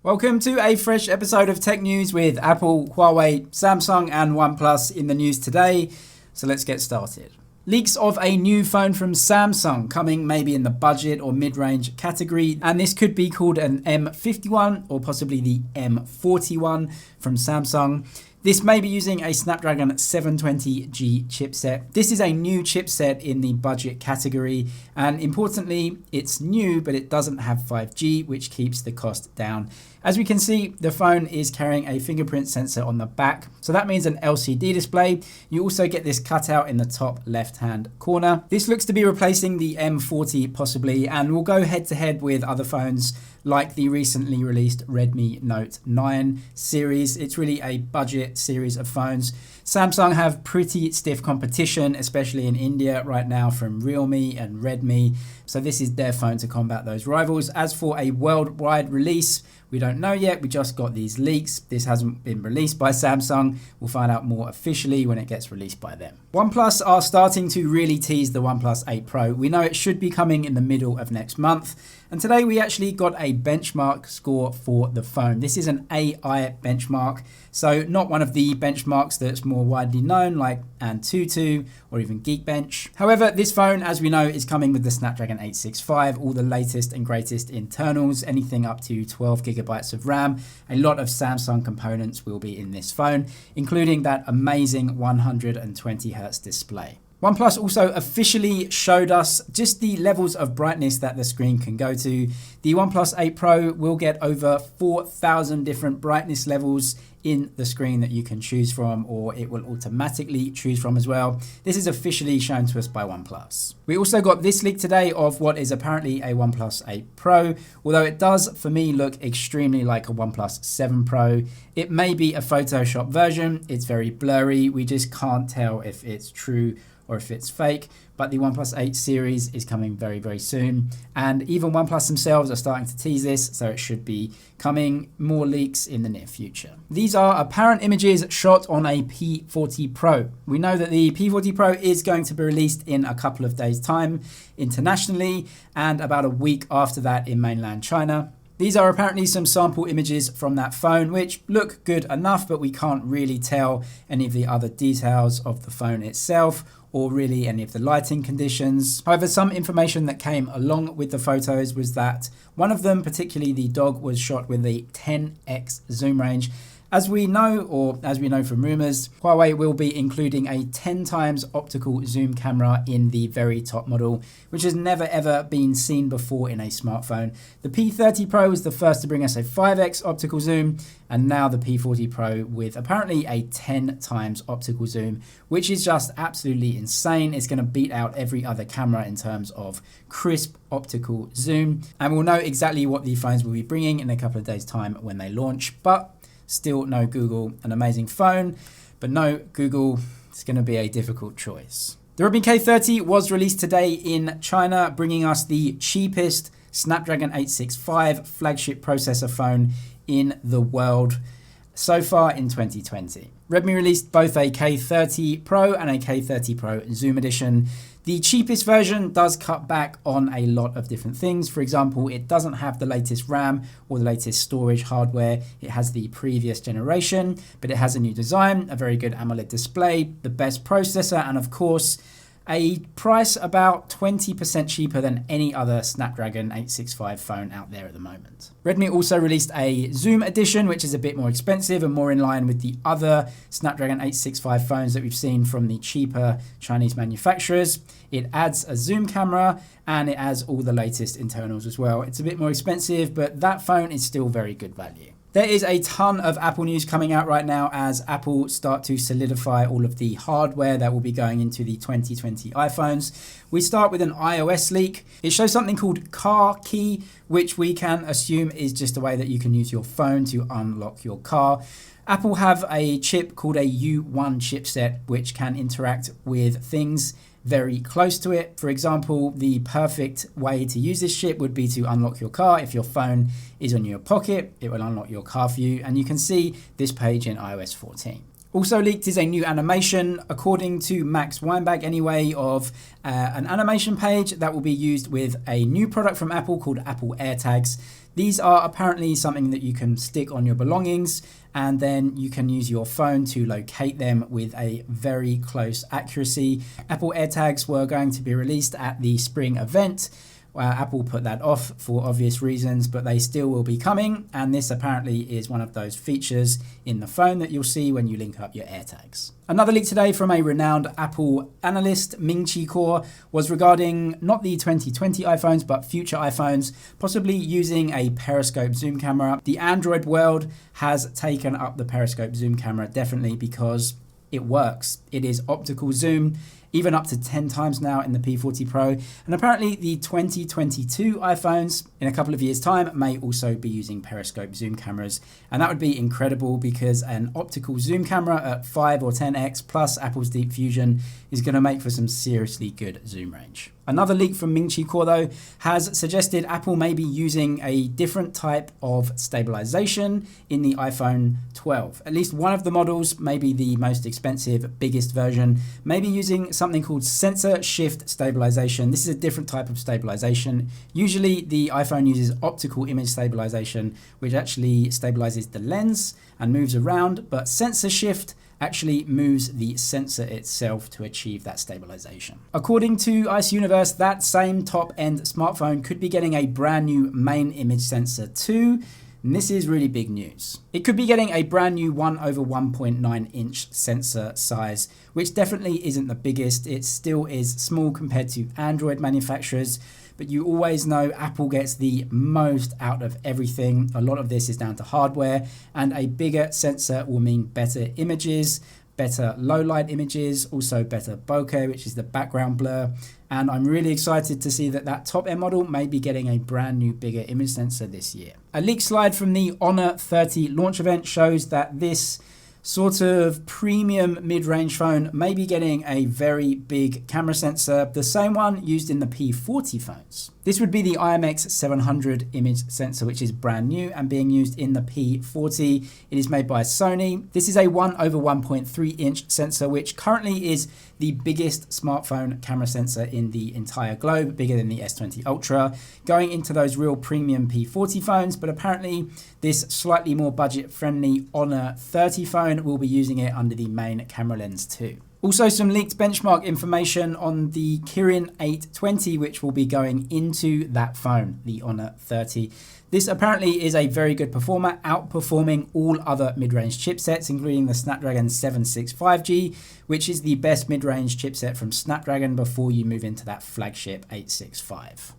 Welcome to a fresh episode of Tech News with Apple, Huawei, Samsung and OnePlus in the news today. So let's get started. Leaks of a new phone from Samsung coming maybe in the budget or mid-range category, and this could be called an M51 or possibly the M41 from Samsung. This may be using a Snapdragon 720G chipset. This is a new chipset in the budget category, and importantly, it's new, but it doesn't have 5G, which keeps the cost down. As we can see, the phone is carrying a fingerprint sensor on the back, so that means an LCD display. You also get this cutout in the top left-hand corner. This looks to be replacing the M40 possibly, and will go head-to-head with other phones like the recently released Redmi Note 9 series. It's really a budget series of phones. Samsung have pretty stiff competition, especially in India right now, from Realme and Redmi. So this is their phone to combat those rivals. As for a worldwide release, we don't know yet. We just got these leaks. This hasn't been released by Samsung. We'll find out more officially when it gets released by them. OnePlus are starting to really tease the OnePlus 8 Pro. We know it should be coming in the middle of next month. And today we actually got a benchmark score for the phone. This is an AI benchmark. So not one of the benchmarks that's more widely known like Antutu or even Geekbench. However, this phone, as we know, is coming with the Snapdragon 865, all the latest and greatest internals, anything up to 12 gigabytes of RAM. A lot of Samsung components will be in this phone, including that amazing 120 Hz display. OnePlus also officially showed us just the levels of brightness that the screen can go to. The OnePlus 8 Pro will get over 4,000 different brightness levels in the screen that you can choose from, or it will automatically choose from as well. This is officially shown to us by OnePlus. We also got this leak today of what is apparently a OnePlus 8 Pro, although it does for me look extremely like a OnePlus 7 Pro. It may be a Photoshop version. It's very blurry. We just can't tell if it's true or if it's fake, but the OnePlus 8 series is coming very, very soon. And even OnePlus themselves are starting to tease this, so it should be coming more leaks in the near future. These are apparent images shot on a P40 Pro. We know that the P40 Pro is going to be released in a couple of days' time internationally, and about a week after that in mainland China. These are apparently some sample images from that phone, which look good enough, but we can't really tell any of the other details of the phone itself, or really any of the lighting conditions. However, some information that came along with the photos was that one of them, particularly the dog, was shot with a 10x zoom range. As we know from rumors, Huawei will be including a 10 times optical zoom camera in the very top model, which has never ever been seen before in a smartphone. The P30 Pro was the first to bring us a 5x optical zoom, and now the P40 Pro with apparently a 10 times optical zoom, which is just absolutely insane. It's going to beat out every other camera in terms of crisp optical zoom, and we'll know exactly what the phones will be bringing in a couple of days' time when they launch. But still no Google, an amazing phone, but no Google. It's going to be a difficult choice. The Redmi K30 was released today in China, bringing us the cheapest Snapdragon 865 flagship processor phone in the world so far in 2020. Redmi released both a K30 Pro and a K30 Pro Zoom Edition. The cheapest version does cut back on a lot of different things. For example, it doesn't have the latest RAM or the latest storage hardware. It has the previous generation, but it has a new design, a very good AMOLED display, the best processor, and of course, a price about 20% cheaper than any other Snapdragon 865 phone out there at the moment. Redmi also released a Zoom Edition, which is a bit more expensive and more in line with the other Snapdragon 865 phones that we've seen from the cheaper Chinese manufacturers. It adds a zoom camera and it adds all the latest internals as well. It's a bit more expensive, but that phone is still very good value. There is a ton of Apple news coming out right now as Apple start to solidify all of the hardware that will be going into the 2020 iPhones. We start with an iOS leak. It shows something called Car Key, which we can assume is just a way that you can use your phone to unlock your car. Apple have a chip called a U1 chipset, which can interact with things very close to it. For example, the perfect way to use this chip would be to unlock your car. If your phone is in your pocket, it will unlock your car for you, and you can see this page in iOS 14. Also leaked is a new animation, according to Max Weinberg anyway, of an animation page that will be used with a new product from Apple called Apple AirTags. These are apparently something that you can stick on your belongings, and then you can use your phone to locate them with a very close accuracy. Apple AirTags were going to be released at the spring event. Apple put that off for obvious reasons, but they still will be coming, and this apparently is one of those features in the phone that you'll see when you link up your AirTags. Another leak today from a renowned Apple analyst, Ming-Chi Kuo, was regarding not the 2020 iPhones, but future iPhones, possibly using a periscope zoom camera. The Android world has taken up the periscope zoom camera, definitely, because it works. It is optical zoom, even up to 10 times now in the P40 Pro. And apparently the 2022 iPhones in a couple of years' time may also be using periscope zoom cameras. And that would be incredible, because an optical zoom camera at 5 or 10x plus Apple's Deep Fusion is going to make for some seriously good zoom range. Another leak from Ming-Chi Kuo, though, has suggested Apple may be using a different type of stabilization in the iPhone 12. At least one of the models, maybe the most expensive, biggest version, may be using something called sensor shift stabilization. This is a different type of stabilization. Usually the iPhone uses optical image stabilization, which actually stabilizes the lens and moves around, but sensor shift actually moves the sensor itself to achieve that stabilization. According to Ice Universe, that same top-end smartphone could be getting a brand new main image sensor too. And this is really big news. It could be getting a brand new 1/1.9 inch sensor size, which definitely isn't the biggest. It still is small compared to Android manufacturers, but you always know Apple gets the most out of everything. A lot of this is down to hardware, and a bigger sensor will mean better images, better low light images, also better bokeh, which is the background blur. And I'm really excited to see that top end model may be getting a brand new bigger image sensor this year. A leak slide from the Honor 30 launch event shows that this sort of premium mid-range phone may be getting a very big camera sensor, the same one used in the P40 phones. This would be the IMX700 image sensor, which is brand new and being used in the P40. It is made by Sony. This is a 1/1.3 inch sensor, which currently is the biggest smartphone camera sensor in the entire globe, bigger than the S20 Ultra, going into those real premium P40 phones. But apparently this slightly more budget-friendly Honor 30 phone will be using it under the main camera lens too. Also, some leaked benchmark information on the Kirin 820, which will be going into that phone, the Honor 30. This apparently is a very good performer, outperforming all other mid-range chipsets, including the Snapdragon 765G, which is the best mid-range chipset from Snapdragon before you move into that flagship 865.